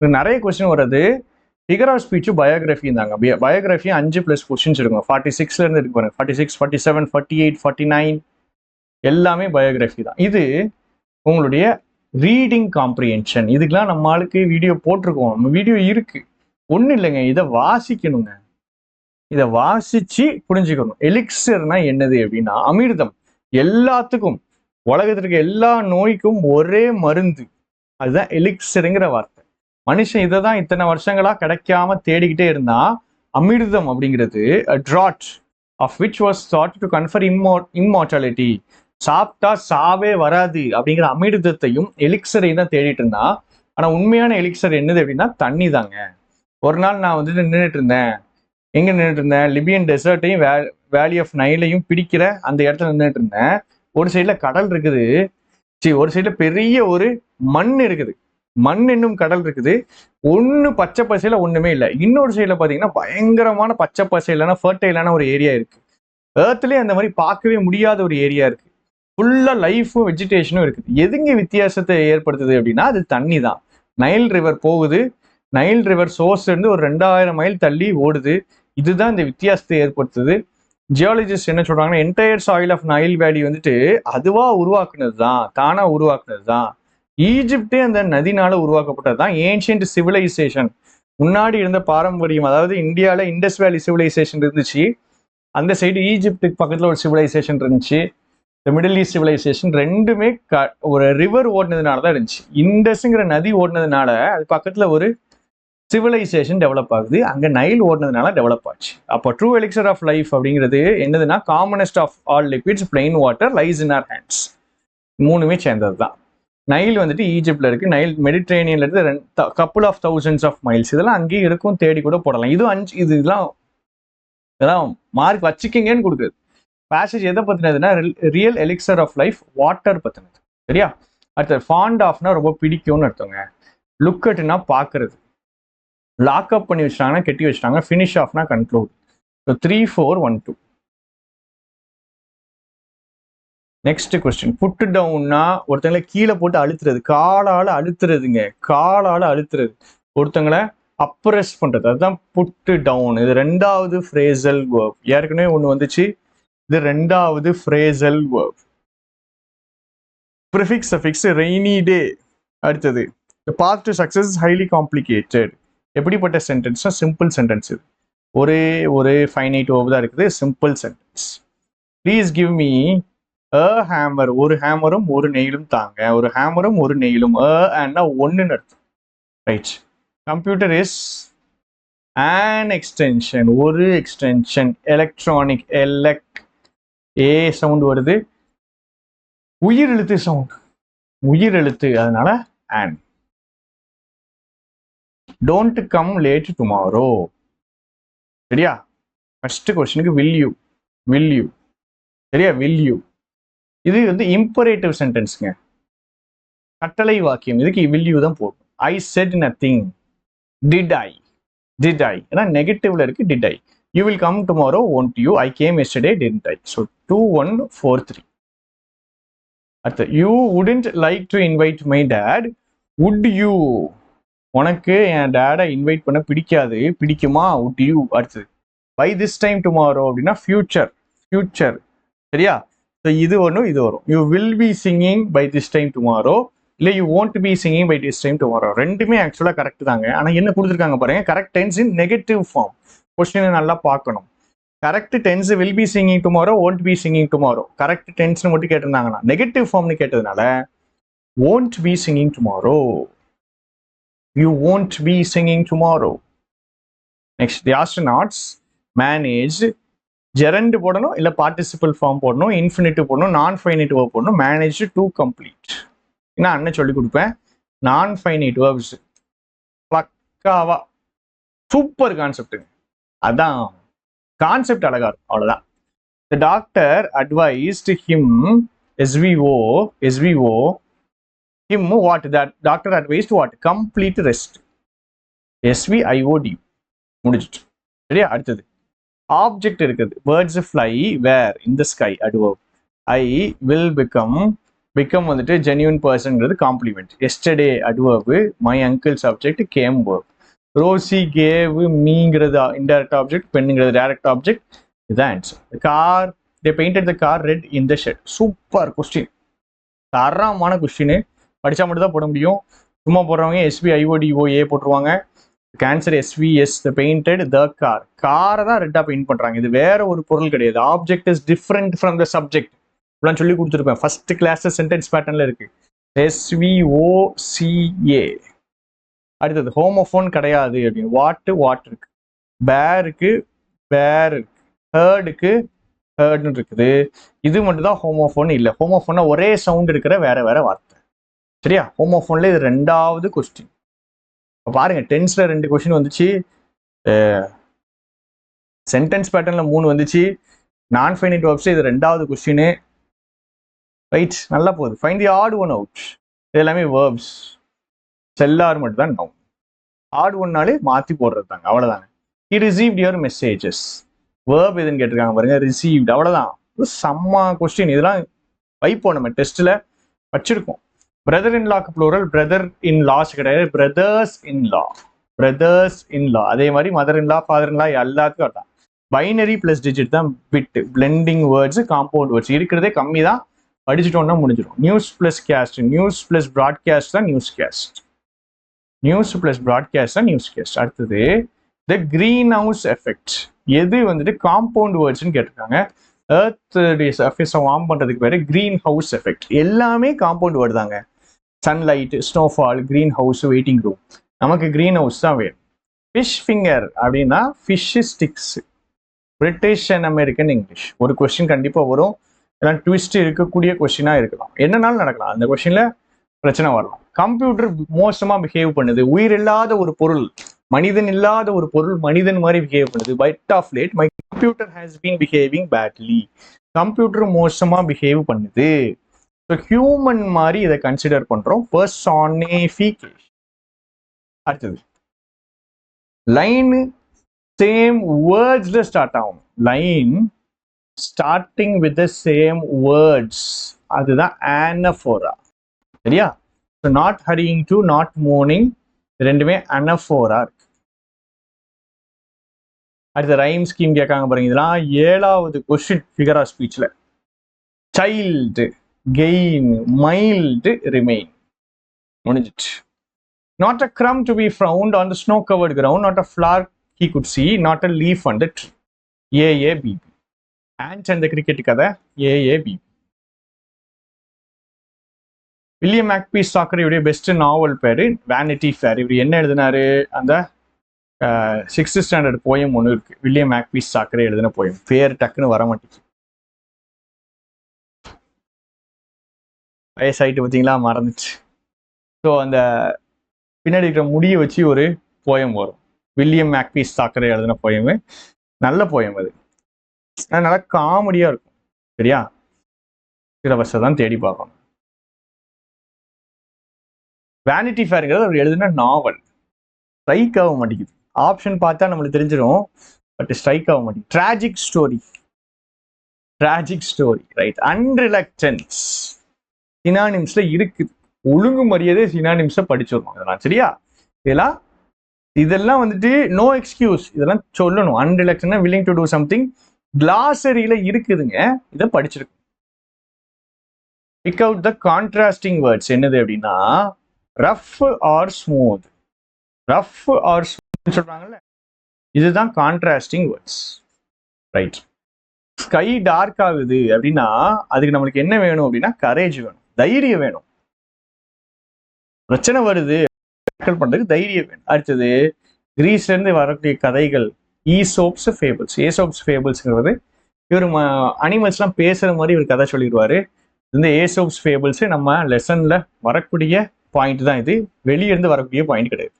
நிறைய கொஸ்டின் வர்றது ஃபிகர் ஆஃப் ஸ்பீச் பயோகிராஃபி இருந்தாங்க. பயோகிராஃபி 5+ கொஸ்டின்ஸ் இருக்கும். 46ல இருந்து இருக்கு பாருங்க. 46, 47, 48, 49 எல்லாமே பயோகிராஃபி தான். இது உங்களுடைய ரீடிங் காம்ப்ரிஹென்ஷன். இதுக்கெல்லாம் நம்ம ஆளுக்கு வீடியோ போட்டிருக்கோம். நம்ம வீடியோ இருக்கு. ஒன்றும் இல்லைங்க, இதை வாசிக்கணுங்க. இதை வாசிச்சு புரிஞ்சுக்கணும். எலிக்சர்னா என்னது அப்படின்னா அமிர்தம். எல்லாத்துக்கும், உலகத்திற்கு எல்லா நோய்க்கும் ஒரே மருந்து. அதுதான் எலிக்சருங்கிற வார்த்தை. மனுஷன் இதை தான் இத்தனை வருஷங்களா கிடைக்காம தேடிக்கிட்டே இருந்தா. அமிர்தம் அப்படிங்கிறது draught of which was thought to confer immortality. சாப்பிட்டா சாவே வராது அப்படிங்கிற அமிர்தத்தையும் எலிக்சரையும் தான் தேடிட்டு இருந்தா. ஆனா உண்மையான எலிக்சர் என்னது அப்படின்னா தண்ணி தாங்க. ஒரு நாள் நான் வந்துட்டு நின்றுட்டு இருந்தேன். எங்க நின்றுட்டு இருந்தேன்? லிபியன் டெசர்ட்டையும் வேலி ஆஃப் நைலையும் பிடிக்கிற அந்த இடத்துல நின்றுட்டு இருந்தேன். ஒரு சைட்ல கடல் இருக்குது, ஒரு சைட்ல பெரிய ஒரு மண் இருக்குது, மண் என்னும் கடல் இருக்குது. ஒண்ணு பச்சை பசையில ஒண்ணுமே இல்லை. இன்னொரு சைட்ல பாத்தீங்கன்னா பயங்கரமான பச்சை பசையிலான ஃபர்டைலான ஒரு ஏரியா இருக்கு. ஏர்த்லயே அந்த மாதிரி பார்க்கவே முடியாத ஒரு ஏரியா இருக்கு. ஃபுல்லா லைஃபும் வெஜிடேஷனும் இருக்குது. எதுங்க வித்தியாசத்தை ஏற்படுத்துது அப்படின்னா அது தண்ணி தான். நைல் ரிவர் போகுது, நைல் ரிவர் சோர்ஸ் இருந்து ஒரு 2000 மைல் தள்ளி ஓடுது. இதுதான் இந்த வித்தியாசத்தை ஏற்படுத்துது. ஜியாலஜிஸ்ட் என்ன சொல்றாங்கன்னா என்டையர் சாயில் ஆஃப் நைல் வேலி வந்துட்டு அதுவா உருவாக்குனது தான், தானா உருவாக்குனது தான். ஈஜிப்டே அந்த நதினால உருவாக்கப்பட்டது தான். ஏன்ஷியன்ட் சிவிலைசேஷன், முன்னாடி இருந்த பாரம்பரியம், அதாவது இந்தியாவில் இண்டஸ் வேலி சிவிலைசேஷன் இருந்துச்சு. அந்த சைடு ஈஜிப்டுக்கு பக்கத்தில் ஒரு சிவிலைசேஷன் இருந்துச்சு. இந்த மிடில் ஈஸ்ட் சிவிலைசேஷன் ரெண்டுமே ஒரு ரிவர் ஓடினதுனால தான் இருந்துச்சு. இண்டஸ்ங்கிற நதி ஓடினதுனால அது பக்கத்தில் ஒரு சிவிலைசேஷன் டெவலப் ஆகுது. அங்கே நைல் ஓடினதுனால டெவலப் ஆச்சு. அப்போ ட்ரூ எலிக்சர் ஆஃப் லைஃப் அப்படிங்கிறது என்னதுன்னா commonest of all liquids plain water lies in our hands. மூணுமே சேர்ந்தது தான். நைல் வந்துட்டு ஈஜிப்ட்ல இருக்கு, நைல் மெடிட்ரேனியன்ல இருந்து couple of thousands of miles. இதெல்லாம் அங்கேயும் இருக்கும், தேடி கூட போடலாம். இதெல்லாம் மார்க் வச்சுக்கிங்கன்னு கொடுக்குறது. பேசேஜ் எதை பத்தினதுன்னா real elixir of life water பத்தினது. சரியா? அடுத்தது ஃபாண்ட் ஆஃப்னா ரொம்ப பிடிக்கும்னு அர்த்தங்க. லுக் அட்னா பாக்குறது. லாக்அப் பண்ணி வச்சிட்டாங்கன்னா கெட்டி வச்சிட்டாங்க. ஃபினிஷ் ஆஃப்னா கன்க்ளூட். 3, 4, 1, 2. Next question. புட் டவுன்னா ஒருத்தங்களை கீழே போட்டு அழுத்துறது, காலால அழுத்துறதுங்க. காலால அழுத்துறது, ஒருத்தங்களை அப்ரெஸ் பண்றது, அதுதான் புட் டவுன். இது 2வது ஃப்ரேசல் வேர்ப். ஏற்கனவே ஒன்று வந்துச்சு, இது 2வது phrasal verb. Prefix suffix rainy day. அடுத்தது path to success highly complicated. எப்படிப்பட்ட சென்டென்ஸ்னா சிம்பிள் சென்டென்ஸ். இது ஒரு ஃபைனைட் வேர்ப் தான் இருக்குது, simple sentence. Please give me a hammer. ஒரு ஹேமரும் ஒரு நெயிலும் தாங்க. ஒரு ஹேமரும் ஒரு நெயிலும். ஒன்னு அர்த்தம். Right. Computer is an extension. ஒரு எக்ஸ்டென்ஷன். எலக்ட்ரானிக், ஏ சவுண்ட் வருது. உயிர் எழுத்து சவுண்ட், உயிர் எழுத்து, அதனால an. Don't come late tomorrow. சரியா? ஃபர்ஸ்ட் கொஸ்டினுக்கு will you. சரியா? will you. இது வந்து இம்பரேட்டிவ் சென்டென்ஸ்ங்க, கட்டளை வாக்கியம். இதுக்கு will you தான் போடும். I said nothing. Did I? ஏன்னா நெகட்டிவ்ல இருக்கு did I. You will come tomorrow, won't you? I came yesterday, didn't I? So 2, 1, 4, 3. அடுத்து you wouldn't like to invite my dad. Would you? உனக்கு என் டேடை invite பண்ண பிடிக்காது, பிடிக்குமா? would you. அடுத்தது by this time tomorrow அப்படின்னா future. சரியா? இது ஒன்றும் இது வரும். You will be singing by this time tomorrow, இல்லை you won't be singing by this time tomorrow. ரெண்டுமே ஆக்சுவலாக கரெக்ட் தாங்க. ஆனால் என்ன கொடுத்துருக்காங்க பாருங்க, correct tense in negative form. கொஸ்டினை நல்லா பார்க்கணும். Correct tense will be singing tomorrow, won't be singing tomorrow. Correct டென்ஸ்னு மட்டும் கேட்டிருந்தாங்கன்னா, நெகட்டிவ் ஃபார்ம்னு கேட்டதுனால won't be singing tomorrow. You won't be singing tomorrow. Next, the astronauts manage. Gerund போடணும், இல்லை பார்ட்டிசிபிள் ஃபார்ம் போடணும், இன்ஃபினிட்டிவ் போடணும், நான் ஃபைனைட் வேர்ப் போடணும். Manage to complete. நான் அண்ணன் சொல்லி கொடுப்பேன். நான் ஃபைனைட் வேர்ப்ஸ் பக்காவா சூப்பர் கான்செப்ட்டுங்க. அதான் கான்செப்ட் அழகா இருக்கும், அவ்வளவுதான். The doctor advised him, SVO, him what? That doctor advised what? Complete rest. SVIOD முடிச்சிட்டு. சரியா? அடுத்தது ஆப்ஜெக்ட் இருக்குது. Birds fly where? In the sky. adverb. I will become வந்துட்டு genuine personங்கிறது complement. Yesterday adverb. My uncle subject, came verb. Rosie gave meங்கிறது indirect object, penங்கிறது direct object. இதுதான் answer. The car, they painted the car red in the shed. Super question, தரமான question. படிச்சா மட்டும் தான் போட முடியும். சும்மா போடுறவங்க SVIODOA போட்டுருவாங்க. Cancer SVS, the painted the car. காரை தான் ரெட்டா பெயிண்ட் பண்றாங்க. இது வேற ஒரு பொருள் கிடையாது. Object is different from the subject. இப்படிலாம் சொல்லி கொடுத்துருப்பேன். ஃபர்ஸ்ட் கிளாஸ் சென்டென்ஸ் பேட்டர்ன்ல இருக்கு. SVOCA. அடுத்தது ஹோமோஃபோன் கிடையாது அப்படின்னு. வாட் இருக்கு, பேருக்கு பேர் இருக்கு, ஹேர்டுக்கு ஹேர்ட்னு இருக்குது. இது மட்டும் தான் ஹோமோஃபோன் இல்லை. ஹோமோஃபோன்னா ஒரே சவுண்ட் இருக்கிற வேற வேற வார்த்தை. சரியா? ஹோமோஃபோன்ல இது ரெண்டாவது கொஸ்டின். பாருங்க, டென்ஸ்ல 2 கொஸ்டின் வந்துச்சு, சென்டென்ஸ் பேட்டர்ன்ல 3 வந்துச்சு, நான் ஃபைனைட் வெர்ப்ஸ் இது ரெண்டாவது கொஸ்டின். ரைட், நல்லா போகுது. Find the odd one out. இது எல்லாமே வேர்ப்ஸ். செல்லார் மட்டும் தான் நவுன். ஆட் ஒன்னாலே மாத்தி போடுறது தாங்க, அவ்வளவுதாங்க. He received your messages. Verb எதுன்னு கேட்டிருக்காங்க பாருங்க, ரிசீவ்ட். அவ்வளவுதான். செம்ம கொஸ்டின். இதெல்லாம் வைப்போம், நம்ம டெஸ்ட்ல வச்சிருக்கோம். பிரதர் இன் லாக்கு ப்ளூரல், பிரதர் இன் லாஸ் கிடையாது, brothers in law. Brothers in law. அதே மாதிரி mother in law, father in law எல்லாத்துக்கும் அதான். பைனரி பிளஸ் டிஜிட் தான் bit. Blending words, compound words இருக்கிறதே கம்மி தான், படிச்சுட்டோம்னா முடிஞ்சிடும். News plus cast, news plus broadcast தான் news cast. News plus broadcast தான் நியூஸ் கேஸ்ட். அடுத்தது த கிரீன் ஹவுஸ் எஃபெக்ட். எது வந்துட்டு காம்பவுண்ட் வேர்ட்ஸ்ன்னு கேட்டிருக்காங்க. எர்த் சர்ஃபேஸை வார்ம் பண்றதுக்கு பேரு கிரீன் ஹவுஸ் எஃபெக்ட். எல்லாமே காம்பவுண்ட் வேர்டு தாங்க. Sunlight, snowfall, green house, waiting room. நமக்கு கிரீன் ஹவுஸ் தான் வேணும். ஃபிஷ் ஃபிங்கர் அப்படின்னா fish sticks. British and American English. ஒரு கொஸ்டின் கண்டிப்பாக வரும். எல்லாம் ட்விஸ்ட் இருக்கக்கூடிய கொஸ்டினாக இருக்கலாம், என்னன்னாலும் நடக்கலாம். அந்த கொஸ்டின்ல பிரச்சனை வரலாம். கம்ப்யூட்டர் மோசமாக பிஹேவ் பண்ணுது. உயிர் இல்லாத ஒரு பொருள், மனிதன் இல்லாத ஒரு பொருள் மனிதன் மாதிரி பிஹேவ் பண்ணுது. But of late my computer has been behaving badly. Computer மோசமாக பிஹேவ் பண்ணுது. ஸோ ஹியூமன் மாதிரி இதை கன்சிடர் பண்றோம். பர்சானிஃபிகேஷன். அடுத்தது லைன் சேம் வேர்ட்ஸ்ல ஸ்டார்ட் ஆகும். Line starting with the same words, அதுதான் அனஃபோரா. சரியா? So not hurrying to, not mourning, ரெண்டுமே அனஃபோரா இருக்கு. அடுத்த ரைம் ஸ்கீம் கேட்காங்க பாருங்க. இதெல்லாம் 7வது கொஸ்டின் ஃபிகர் ஆஃப் ஸ்பீச்ல. Child, gain, mild, remain. முடிஞ்சிச்சு. Not a crumb to be found on the snow-covered ground, not a flower he could see, not a leaf on the tree. AABB. Ants and the cricket கதை AABB. William மேக்பீஸ் தாக்கரேயுடைய best நாவல் பேரு vanity fair. இவர் என்ன எழுதினாரு? அந்த 6th standard poem ஒன்று இருக்கு, William Makepeace Thackeray எழுதின poem. பேர் டக்குன்னு வர மாட்டேங்குது. வயசாயிட்டு பார்த்தீங்களா, மறந்துச்சு. ஸோ அந்த பின்னாடி இருக்கிற முடியை வச்சு ஒரு போயம் வரும். வில்லியம் மேக்பீஸ் தாக்கரே எழுதின போயமு. நல்ல போயம் அது, நல்லா காமெடியா இருக்கும். சரியா? சிலபஸை தான் தேடி பார்க்கணும். வேனிட்டி ஃபேருங்கிறது அவர் எழுதின நாவல். ஸ்ட்ரைக் ஆக மாட்டேங்குது. ஆப்ஷன் பார்த்தா நம்மளுக்கு தெரிஞ்சிடும், பட் ஸ்ட்ரைக் ஆக மாட்டேங்குது. Tragic story. Tragic story, right. Reluctance சினானிம்ஸ்ல இருக்குது. ஒழுங்கு மரியாதை சினானிம்ஸை படிச்சிடணும் இதெல்லாம். சரியா? இதெல்லாம் வந்துட்டு நோ எக்ஸ்கியூஸ், இதெல்லாம் சொல்லணும். அன்ரிலக்டன்ட்னா வில்லிங் டு டூ சம்திங். கிளாசரியில இருக்குதுங்க, இதை படிச்சிருக்கணும். Pick out the contrasting words. என்னது அப்படின்னா rough or smooth. Rough or smooth சொல்றாங்கல்ல, இதுதான் contrasting words. Right. Sky dark ஆகுது அப்படின்னா அதுக்கு நம்மளுக்கு என்ன வேணும் அப்படின்னா கரேஜ் வேணும், தைரியம் வேணும். பிரச்சனை வருது பண்றதுக்கு தைரியம் வேணும். அடுத்தது கிரீஸ்ல இருந்து வரக்கூடிய கதைகள் ஈசோப்ஸ் ஃபேபிள்ஸ். ஏசோப்ஸ் ஃபேபிள்ஸ்ங்கிறது இவர் அனிமல்ஸ் எல்லாம் பேசுற மாதிரி இவர் கதை சொல்லிடுவாரு. இந்த ஏசோப்ஸ் ஃபேபிள்ஸ் நம்ம லெசன்ல வரக்கூடிய பாயிண்ட் தான் இது, வெளியே இருந்து வரக்கூடிய பாயிண்ட் கிடையாது.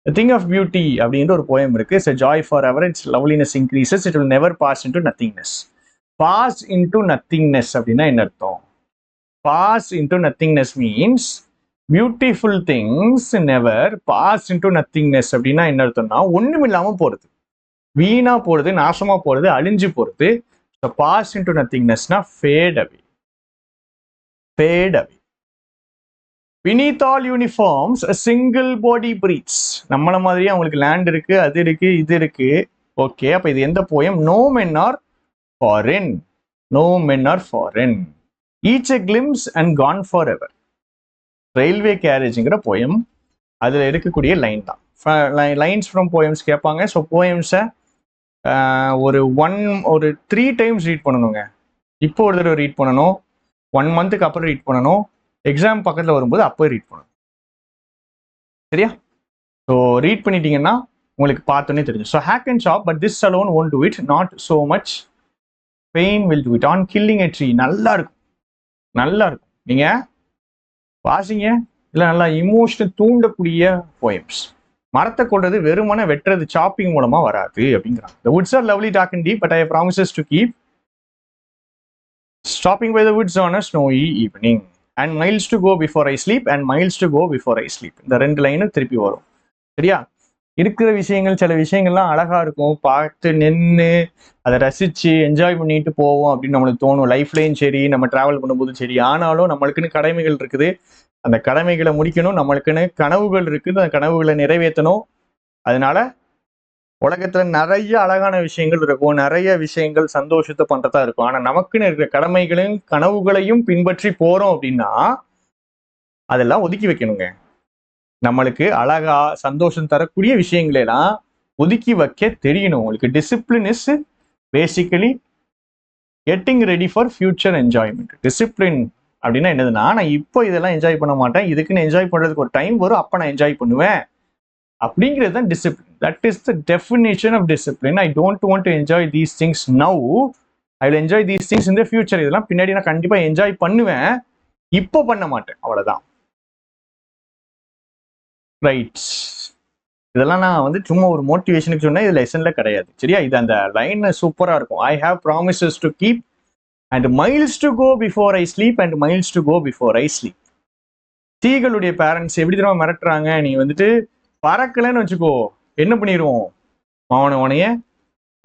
The thing of beauty அப்படின்ற ஒரு poem இருக்கு. It's a joy forever, its loveliness increases, it will never pass into nothingness. Pass into nothingness அப்படின்னா என்ன அர்த்தம்? Pass into nothingness means beautiful things never pass into nothingness அப்படின்னா என்ன அர்த்தம்னா ஒண்ணும் இல்லாம போறது, வீணா போறது, நாசமா போறது, அழிஞ்சு போறது. So pass into nothingnessனா fade away. Fade away. Beneath all uniforms, a single body breathes. நம்மள மாதிரியே அவங்களுக்கு லேண்ட் இருக்கு, அது இருக்கு, இது இருக்கு. ஓகே, அப்ப இது எந்த poem? No men are foreign. No men are foreign. Each a glimpse and gone forever. Railway கேரேஜ்ங்கிற போயம், அதுல இருக்கக்கூடிய லைன் தான். லைன்ஸ் ஃப்ரம் போயம்ஸ் கேட்பாங்க. ஸோ போயம்ஸை ஒரு 3 டைம்ஸ் ரீட் பண்ணணுங்க. இப்போ ஒரு தடவை ரீட் பண்ணணும், 1 மந்த்துக்கு அப்புறம் ரீட் பண்ணணும், எக்ஸாம் பக்கத்தில் வரும்போது அப்போ ரீட் பண்ணணும். சரியா? ஸோ ரீட் பண்ணிட்டீங்கன்னா உங்களுக்கு பார்த்தோன்னே தெரியும். So hack and shop, but this alone won't to it, not so much pain will do it. On killing a tree, நல்லா இருக்கும், நல்லா இருக்கும். நீங்கள் வாசிங்க, இல்லை நல்லா இமோஷனல் தூண்டக்கூடிய போயம்ஸ். மரத்தை கொள்றது வெறுமனை வெட்டுறது சாப்பிங் மூலமா வராது அப்படிங்கிறாங்க. The woods are lovely dark and deep, but I have promises to keep. Stopping by the woods on a snowy evening. And miles to go before I sleep, and miles to go before I sleep. இந்த 2 லைனும் திருப்பி வரும். சரியா? இருக்கிற விஷயங்கள், சில விஷயங்கள்லாம் அழகா இருக்கும், பார்த்து நின்று அதை ரசிச்சு என்ஜாய் பண்ணிட்டு போவோம் அப்படின்னு நம்மளுக்கு தோணும். லைஃப்லையும் சரி, நம்ம டிராவல் பண்ணும்போதும் சரி. ஆனாலும் நம்மளுக்குன்னு கடமைகள் இருக்குது, அந்த கடமைகளை முடிக்கணும். நம்மளுக்குன்னு கனவுகள் இருக்குது, அந்த கனவுகளை நிறைவேற்றணும். அதனால உலகத்துல நிறைய அழகான விஷயங்கள் இருக்கும், நிறைய விஷயங்கள் சந்தோஷத்தை பண்றதா இருக்கும். ஆனா நமக்குன்னு இருக்கிற கடமைகளையும் கனவுகளையும் பின்பற்றி போறோம் அப்படின்னா அதெல்லாம் ஒதுக்கி வைக்கணுங்க. நம்மளுக்கு அழகா சந்தோஷம் தரக்கூடிய விஷயங்களை எல்லாம் ஒதுக்கி வைக்க தெரியணும். உங்களுக்கு discipline is basically getting ready for future enjoyment. Discipline அப்படின்னா என்னதுன்னா, நான் இப்போ இதெல்லாம் என்ஜாய் பண்ண மாட்டேன், இதுக்குன்னு என்ஜாய் பண்றதுக்கு ஒரு டைம் வரும், அப்ப நான் என்ஜாய் பண்ணுவேன் அப்படிங்கிறது தான் discipline. That is the definition of discipline. I don't want to enjoy these things now, I will enjoy these things in the future. இதெல்லாம் பின்னாடி நான் கண்டிப்பா என்ஜாய் பண்ணுவேன், இப்போ பண்ண மாட்டேன், அவ்வளவுதான். ரைட், இதெல்லாம் நான் வந்து சும்மா ஒரு மோட்டிவேஷனுக்கு சொன்னா இது லெசன்ல கிடையாது. சரியா? இது அந்த லைன் சூப்பரா இருக்கும். I have promises to keep and miles to go before I sleep, and miles to go before I sleep. சீகளுடைய பேரண்ட்ஸ் எப்படி தெரியுமா மிரட்டுறாங்க? நீ வந்துட்டு பறக்கலைன்னு வச்சுக்கோ, என்ன பண்ணிடுவோம், உனைய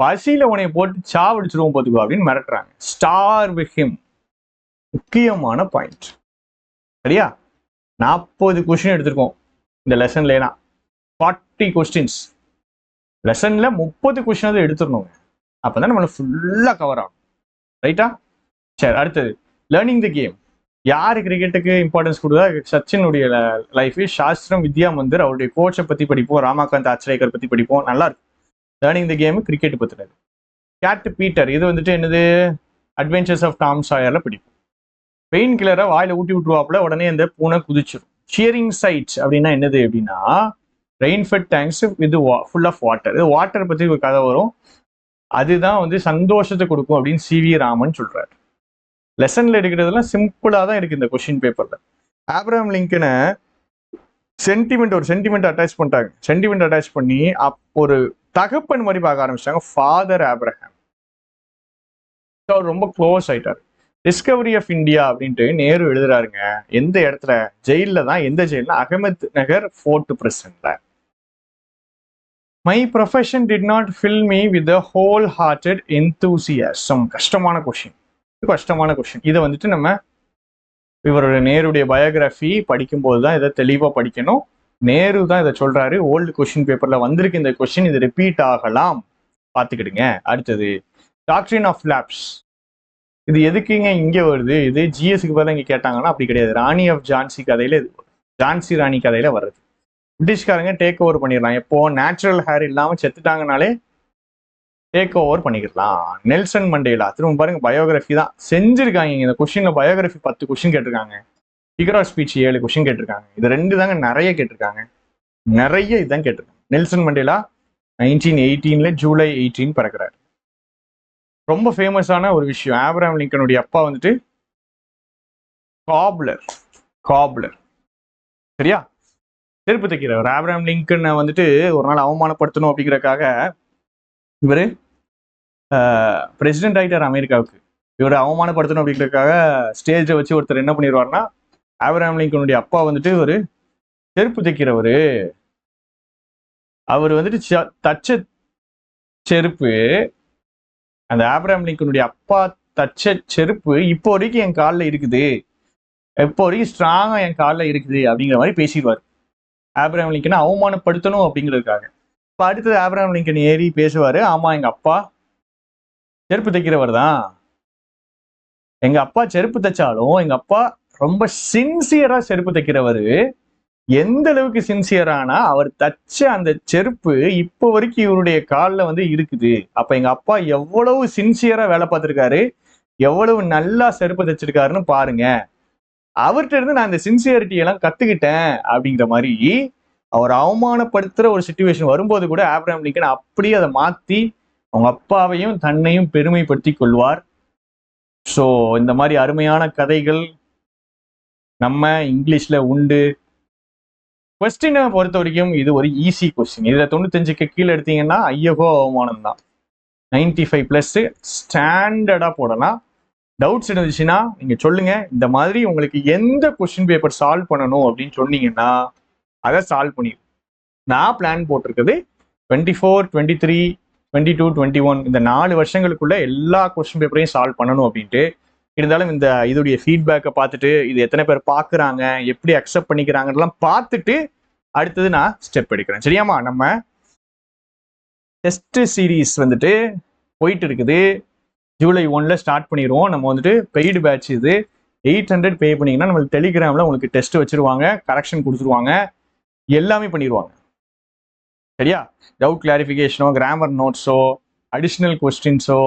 பசியில உனைய போட்டு சாவடிச்சிருவோம் பார்த்துக்கோ அப்படின்னு மிரட்டுறாங்க. Star with him. முக்கியமான பாயிண்ட். சரியா? 40 கொஸ்டின் எடுத்திருக்கோம் இந்த லெசன்ல. 40 கொஸ்டின்ஸ் லெசன்ல 30 கொஸ்டின் எடுத்துடணுங்க. அப்பதான் நம்மளுக்கு ஃபுல்லா கவர் ஆகும். ரைட்டா? சரி, அடுத்தது லேர்னிங் த கேம். யாரு கிரிக்கெட்டுக்கு இம்பார்ட்டன்ஸ் கொடுத்தா? சச்சினுடைய லைஃப். சாஸ்திரம் வித்யா மந்திர், அவருடைய கோச்சை பத்தி படிப்போம், ராமகாந்த் ஆச்ரேகர் பத்தி படிப்போம். நல்லா இருக்கும். லேர்னிங் த கேம் கிரிக்கெட் பத்தினது. கேட் பீட்டர், இது வந்துட்டு என்னது, அட்வென்ச்சர்ஸ் ஆஃப் டாம் சாயர்ல படிப்போம். பெயின் கில்லரை வாயில ஊட்டி விட்டுருவாப்புல, உடனே அந்த பூனை குதிச்சிடும். ஷியரிங் சைட்ஸ் அப்படின்னா என்னது அப்படின்னா, rainfed tanks with full of water. இது வாட்டர் பத்தி ஒரு கதை வரும், அதுதான் வந்து சந்தோஷத்தை கொடுக்கும் அப்படின்னு CV ராமன் சொல்றாரு. லெசன்ல எடுக்கிறதுலாம் சிம்பிளா தான் இருக்கு இந்த கொஸ்டின் பேப்பர்ல. ஆப்ரஹாம் லிங்கனை ஒரு சென்டிமெண்ட் அட்டாச் பண்ணிட்டாங்க. சென்டிமெண்ட் அட்டாச் பண்ணி ஒரு தகப்பன் மாதிரி பார்க்க ஆரம்பிச்சிட்டாங்க. ஃபாதர் ஆப்ரஹாம் அவர் ரொம்ப க்ளோஸ் ஆயிட்டாரு. டிஸ்கவரி ஆஃப் இந்தியா அப்படின்ட்டு நேரு எழுதுறாருங்க. எந்த இடத்துல? ஜெயில தான். எந்த ஜெயில்னா அகமத் நகர் fort பிரசன்ட்ல. My profession did not fill me with a wholehearted enthusiasm. கஷ்டமான கொஸ்டின். இதை வந்துட்டு நம்ம இவருடைய நேருடைய பயோகிராஃபி படிக்கும்போது தான் இதை தெளிவாக படிக்கணும். நேரு தான் இதை சொல்றாரு. ஓல்டு கொஸ்டின் பேப்பர்ல வந்திருக்கு இந்த கொஸ்டின், இது ரிப்பீட் ஆகலாம், பார்த்துக்கிடுங்க. அடுத்தது டாக்ட்ரின் ஆஃப் லேப்ஸ். இது எதுக்குங்க இங்க வருது? இது GSக்கு பதிலாக இங்க கேட்டாங்கன்னா அப்படி கிடையாது. ராணி ஆஃப் ஜான்சி கதையில, ஜான்சி ராணி கதையில வர்றது. பிரிட்டிஷ்காரங்க டேக் ஓவர் பண்ணிடலாம். எப்போ நேச்சுரல் ஹேர் இல்லாம செத்துட்டாங்கனாலே டேக் ஓவர் பண்ணிக்கலாம். நெல்சன் மண்டேலா, திரும்ப பாருங்க பயோகிராஃபி தான் செஞ்சிருக்காங்க. இந்த கொஸ்டின்ல பயோகிராஃபி 10 கொஸ்டின் கேட்டிருக்காங்க, ஃபிகர் ஆஃப் ஸ்பீச் 7 கொஸ்டின் கேட்டிருக்காங்க. இது 2 தாங்க நிறைய கேட்டிருக்காங்க, நிறைய இதுதான் கேட்டிருக்காங்க. Nelson Mandela 1918 July 18 பிறக்கிறாரு. ரொம்ப ஃபேமஸான ஒரு விஷயம், ஆப்ரஹாம் லிங்கனுடைய அப்பா வந்துட்டு காப்லர். சரியா? செருப்பு தைக்கிறவர் ஆப்ரஹாம் லிங்கனை வந்துட்டு ஒரு நாள் அவமானப்படுத்தணும் அப்படிங்கறக்காக இவரு பிரசிடென்ட் ஆகிட்டார் அமெரிக்காவுக்கு. இவரை அவமானப்படுத்தணும் அப்படிங்கிறதுக்காக ஸ்டேஜை வச்சு ஒருத்தர் என்ன பண்ணிடுவார்னா, ஆப்ரஹாம் லிங்கனுடைய அப்பா வந்துட்டு ஒரு செருப்பு தைக்கிறவரு, அவர் வந்துட்டு தச்ச செருப்பு, அந்த ஆப்ரஹாம் லிங்கனுடைய அப்பா தச்ச செருப்பு இப்போ வரைக்கும் என் காலில் இருக்குது, இப்போ வரைக்கும் ஸ்ட்ராங்கா என் காலில் இருக்குது அப்படிங்கிற மாதிரி பேசிடுவார். ஆப்ரஹாம் லிங்கனை அவமானப்படுத்தணும் அப்படிங்கிறதுக்காக. இப்போ அடுத்தது ஆப்ரஹாம் லிங்கன் ஏறி பேசுவாரு, ஆமா எங்க அப்பா செருப்பு தைக்கிறவர் தான், எங்க அப்பா செருப்பு தைச்சாலும் எங்க அப்பா ரொம்ப சின்சியரா செருப்பு தைக்கிறவரு. எந்த அளவுக்கு சின்சியரானா, அவர் தச்ச அந்த செருப்பு இப்போ வரைக்கும் இவருடைய காலில் வந்து இருக்குது. அப்ப எங்க அப்பா எவ்வளவு சின்சியரா வேலை பார்த்திருக்காரு, எவ்வளவு நல்லா செருப்பு தைச்சிருக்காருன்னு பாருங்க. அவர்கிட்ட இருந்து நான் இந்த சின்சியரிட்டி எல்லாம் கத்துக்கிட்டேன் அப்படிங்கிற மாதிரி அவர் அவமானப்படுத்துற ஒரு சிச்சுவேஷன் வரும்போது கூட ஆப்ரஹாம் லிங்கன் அப்படியே அதை மாத்தி அவங்க அப்பாவையும் தன்னையும் பெருமைப்படுத்தி கொள்வார். ஸோ இந்த மாதிரி அருமையான கதைகள் நம்ம இங்கிலீஷ்ல உண்டு. கொஸ்டினை பொறுத்த வரைக்கும் இது ஒரு ஈஸி கொஸ்டின். இதுல 95க்கு கீழே எடுத்தீங்கன்னா ஐயகோ அவமானம் தான். 95+ ஸ்டாண்டர்டா போடலாம். டவுட்ஸ் இருந்துச்சுன்னா நீங்க சொல்லுங்க. இந்த மாதிரி உங்களுக்கு எந்த கொஸ்டின் பேப்பர் சால்வ் பண்ணணும் அப்படின்னு சொன்னீங்கன்னா அதை சால்வ் பண்ணிடுங்க. நான் பிளான் போட்டிருக்குது 24, 23, 22, 21 இந்த 4 வருஷங்களுக்குள்ள எல்லா கொஸ்டின் பேப்பரையும் சால்வ் பண்ணணும் அப்படின்ட்டு. இருந்தாலும் இந்த இதோடைய ஃபீட்பேக்கை பார்த்துட்டு இது எத்தனை பேர் பார்க்குறாங்க, எப்படி அக்செப்ட் பண்ணிக்கிறாங்கலாம் பார்த்துட்டு அடுத்தது நான் ஸ்டெப் எடுக்கிறேன். சரியாமா? நம்ம டெஸ்ட் சீரீஸ் வந்துட்டு போயிட்டு இருக்குது. ஜூலை 1 ஸ்டார்ட் பண்ணிடுவோம். நம்ம வந்துட்டு பெய்டு பேட்ச் இது 800 பே பண்ணிங்கன்னா நம்மளுக்கு டெலிகிராமில் உங்களுக்கு டெஸ்ட் வச்சுருவாங்க, கரெக்ஷன் கொடுத்துருவாங்க, எல்லாமே பண்ணிடுவாங்க. சரியா? டவுட் கிளாரிஃபிகேஷனோ, கிராமர் நோட்ஸோ, அடிஷ்னல் கொஸ்டின்ஸோ,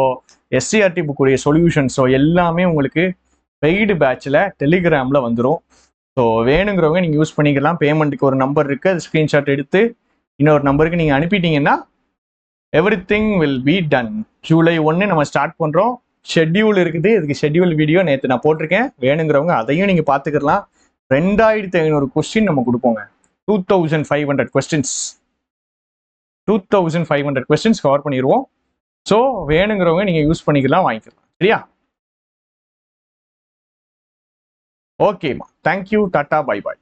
எஸ்சிஆர்டி புக்குடைய சொல்யூஷன்ஸோ எல்லாமே உங்களுக்கு பெய்டு பேட்சில் டெலிகிராமில் வந்துடும். ஸோ வேணுங்கிறவங்க நீங்கள் யூஸ் பண்ணிக்கலாம். பேமெண்ட்டுக்கு ஒரு நம்பர் இருக்குது, அது ஸ்க்ரீன்ஷாட் எடுத்து இன்னொரு நம்பருக்கு நீங்கள் அனுப்பிட்டீங்கன்னா everything will be done. July 1 நம்ம ஸ்டார்ட் பண்ணுறோம். ஷெட்யூல் இருக்குது, இதுக்கு ஷெட்யூல் வீடியோ நேற்று நான் போட்டிருக்கேன். வேணுங்கிறவங்க அதையும் நீங்கள் பார்த்துக்கலாம். 2500 கொஸ்டின் நம்ம கொடுப்போங்க. 2500 கொஸ்டின்ஸ் 2500 கொஸ்டின்ஸ் கவர் பண்ணிடுவோம். ஸோ வேணுங்கிறவங்க நீங்கள் யூஸ் பண்ணிக்கலாம், வாங்கிக்கலாம். சரியா? ஓகேம்மா, தேங்க்யூ, டாட்டா, பை பாய்.